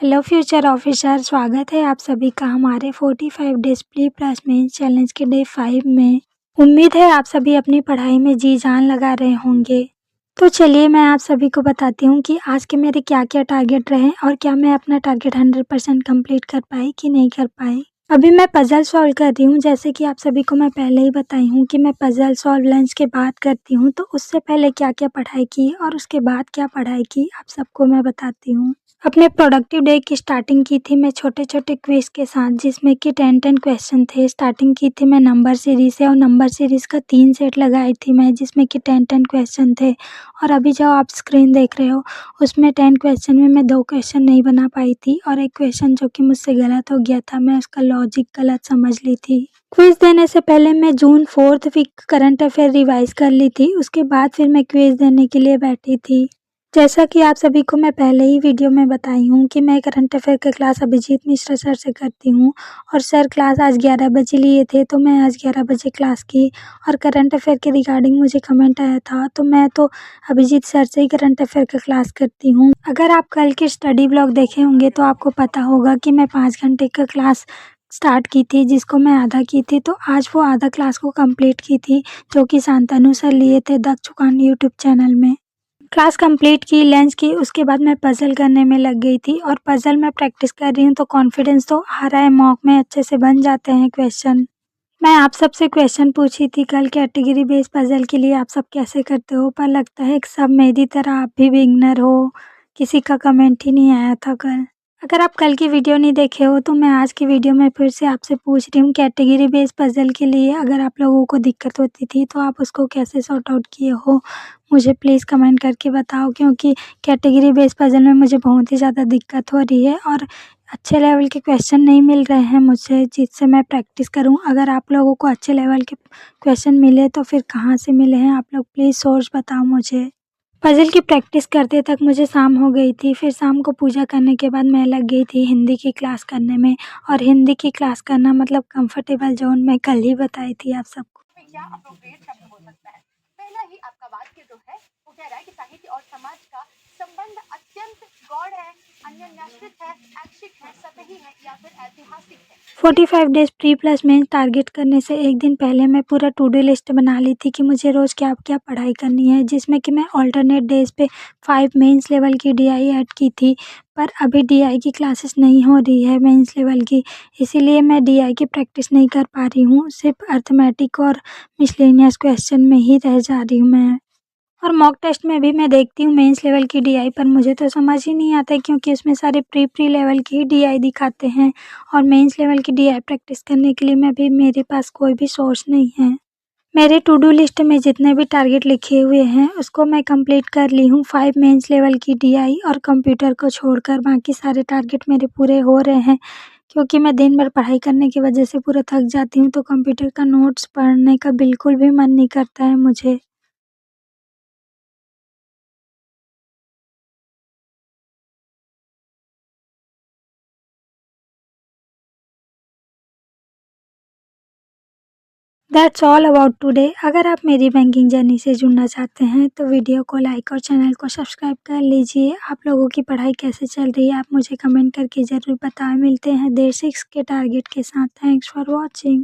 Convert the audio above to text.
Hello future officer, स्वागत है आप सभी का हमारे 45 days pre plus mains challenge के डे 5 में। उम्मीद है आप सभी अपनी पढ़ाई में जी जान लगा रहे होंगे। तो चलिए मैं आप सभी को बताती हूँ कि आज के मेरे क्या क्या टारगेट रहे और क्या मैं अपना टारगेट 100% कंप्लीट कर पाई कि नहीं कर पाई। अभी मैं पजल सॉल्व कर रही हूँ। जैसे कि आप सभी को मैं पहले ही बताई हूँ कि मैं पजल सॉल्व लंच के बाद करती हूँ, तो उससे पहले क्या क्या पढ़ाई की और उसके बाद क्या पढ़ाई की आप सबको मैं बताती हूँ। अपने प्रोडक्टिव डे की स्टार्टिंग की थी मैं छोटे छोटे क्विज के साथ, जिसमें कि 10 क्वेश्चन थे। स्टार्टिंग की थी मैं नंबर सीरीज से और नंबर सीरीज का 3 सेट लगाई थी मैं, जिसमें कि 10 क्वेश्चन थे। और अभी जो आप स्क्रीन देख रहे हो उसमें 10 क्वेश्चन में मैं 2 क्वेश्चन नहीं बना पाई थी और एक क्वेश्चन जो कि मुझसे गलत हो गया था, मैं उसका लॉजिक गलत समझ ली थी। क्विज देने से पहले मैं June 4th week current affair revise कर ली थी। उसके बाद फिर मैं क्विज देने के लिए बैठी थी। जैसा कि आप सभी को मैं पहले ही वीडियो में बताई हूँ कि मैं करंट अफेयर की क्लास अभिजीत मिश्रा सर से करती हूँ और सर क्लास आज 11 बजे लिए थे, तो मैं आज 11 बजे क्लास की। और करंट अफेयर के रिगार्डिंग मुझे कमेंट आया था, तो मैं तो अभिजीत सर से ही करंट अफेयर का क्लास करती हूँ। अगर आप कल के स्टडी ब्लॉग देखे होंगे तो आपको पता होगा कि मैं 5 घंटे का क्लास स्टार्ट की थी, जिसको मैं आधा की थी। तो आज वो आधा क्लास को कंप्लीट की थी, जो कि शांतनु सर लिए थे दक्ष चुकान यूट्यूब चैनल में। क्लास कंप्लीट की, लंच की, उसके बाद मैं पज़ल करने में लग गई थी और पज़ल में प्रैक्टिस कर रही हूँ, तो कॉन्फिडेंस तो आ रहा है, मॉक में अच्छे से बन जाते हैं क्वेश्चन। मैं आप सबसे क्वेश्चन पूछी थी कल कैटेगरी बेस्ड पज़ल के लिए आप सब कैसे करते हो, पर लगता है कि सब मेरी तरह आप भी बिगनर हो, किसी का कमेंट ही नहीं आया था कल। अगर आप कल की वीडियो नहीं देखे हो तो मैं आज की वीडियो में फिर से आपसे पूछ रही हूँ, कैटेगरी बेस्ड पज़ल के लिए अगर आप लोगों को दिक्कत होती थी तो आप उसको कैसे सॉर्ट आउट किए हो, मुझे प्लीज़ कमेंट करके बताओ। क्योंकि कैटेगरी बेस्ड पज़ल में मुझे बहुत ही ज़्यादा दिक्कत हो रही है और अच्छे लेवल के क्वेश्चन नहीं मिल रहे हैं मुझे, जिससे मैं प्रैक्टिस करूं। अगर आप लोगों को अच्छे लेवल के क्वेश्चन मिले तो फिर कहाँ से मिले हैं आप लोग, प्लीज़ सोर्स बताओ मुझे। पज़ल की प्रैक्टिस करते तक मुझे शाम हो गई थी। फिर शाम को पूजा करने के बाद मैं लग गई थी हिंदी की क्लास करने में। और हिंदी की क्लास करना मतलब कंफर्टेबल जोन मैं कल ही बताई थी आप सबको। क्या अप्रोप्रिएट शब्द हो सकता है? पहला ही आपका वाक्य जो है वो कह रहा है कि साहित्य और समाज का संबंध अत्यंत गौड़ है, अन्योन्याश्रित है, ऐच्छिक है, सतही है या फिर ऐतिहासिक है। 45 days pre plus mains target करने से एक दिन पहले मैं पूरा टू डू लिस्ट बना ली थी कि मुझे रोज़ क्या क्या पढ़ाई करनी है, जिसमें कि मैं ऑल्टरनेट डेज पे 5 मेंस लेवल की डीआई ऐड की थी। पर अभी डीआई की क्लासेस नहीं हो रही है मेंस लेवल की, इसीलिए मैं डीआई की प्रैक्टिस नहीं कर पा रही हूँ। सिर्फ अर्थमेटिक और मिसलेनियस क्वेश्चन में ही रह जा रही हूँ मैं। और मॉक टेस्ट में भी मैं देखती हूँ मेंस लेवल की डीआई, पर मुझे तो समझ ही नहीं आता क्योंकि इसमें सारे प्री लेवल की ही डीआई दिखाते हैं और मेंस लेवल की डीआई प्रैक्टिस करने के लिए मेरे पास कोई भी सोर्स नहीं है। मेरे टू डू लिस्ट में जितने भी टारगेट लिखे हुए हैं उसको मैं कंप्लीट कर ली हूँ। 5 मेंस लेवल की डीआई और कंप्यूटर को छोड़कर बाकी सारे टारगेट मेरे पूरे हो रहे हैं। क्योंकि मैं दिन भर पढ़ाई करने की वजह से पूरा थक जाती हूँ, तो कंप्यूटर का नोट्स पढ़ने का बिल्कुल भी मन नहीं करता है मुझे। That's all about today. अगर आप मेरी बैंकिंग जर्नी से जुड़ना चाहते हैं तो वीडियो को लाइक और चैनल को सब्सक्राइब कर लीजिए। आप लोगों की पढ़ाई कैसे चल रही है आप मुझे कमेंट करके ज़रूर बताएं। मिलते हैं डे 6 के टारगेट के साथ। Thanks for watching.